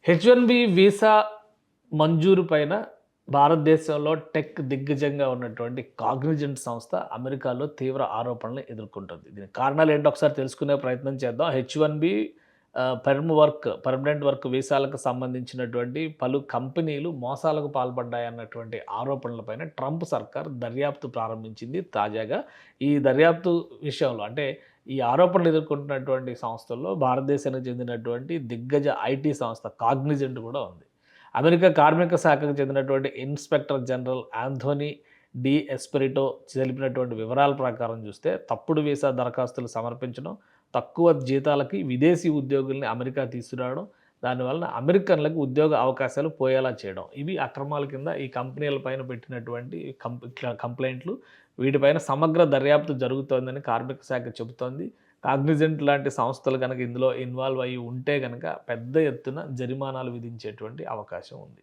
H-1B visa మంజూరు పైన భారతదేశంలో టెక్ దిగ్గజంగా ఉన్నటువంటి కాగ్నిజెంట్ సంస్థ అమెరికాలో తీవ్ర ఆరోపణలు ఎదుర్కొంటుంది. దీనికి కారణాలేంటో ఒకసారి తెలుసుకునే ప్రయత్నం చేద్దాం. హెచ్-1బీ పర్మనెంట్ వర్క్ వీసాలకు సంబంధించినటువంటి పలు కంపెనీలు మోసాలకు పాల్పడ్డాయన్నటువంటి ఆరోపణలపైన ట్రంప్ సర్కార్ దర్యాప్తు ప్రారంభించింది తాజాగా. ఈ దర్యాప్తు విషయంలో అంటే ఈ ఆరోపణలు ఎదుర్కొంటున్నటువంటి సంస్థల్లో భారతదేశానికి చెందినటువంటి దిగ్గజ ఐటీ సంస్థ కాగ్నిజెంట్ కూడా ఉంది. అమెరికా కార్మిక శాఖకు చెందినటువంటి ఇన్స్పెక్టర్ జనరల్ ఆంథోనీ డి ఎస్పెరిటో తెలిపినటువంటి వివరాల ప్రకారం చూస్తే తప్పుడు వీసా దరఖాస్తులు సమర్పించడం, తక్కువ జీతాలకి విదేశీ ఉద్యోగుల్ని అమెరికా తీసుకురావడం, దానివలన అమెరికన్లకు ఉద్యోగ అవకాశాలు పోయేలా చేయడం, ఇవి అక్రమాల కింద ఈ కంపెనీల పైన పెట్టినటువంటి కంప్లైంట్లు. వీటిపైన సమగ్ర దర్యాప్తు జరుగుతోందని కార్మిక శాఖ చెబుతోంది. కాగ్నిజెంట్ లాంటి సంస్థలు కనుక ఇందులో ఇన్వాల్వ్ అయ్యి ఉంటే కనుక పెద్ద ఎత్తున జరిమానాలు విధించేటువంటి అవకాశం ఉంది.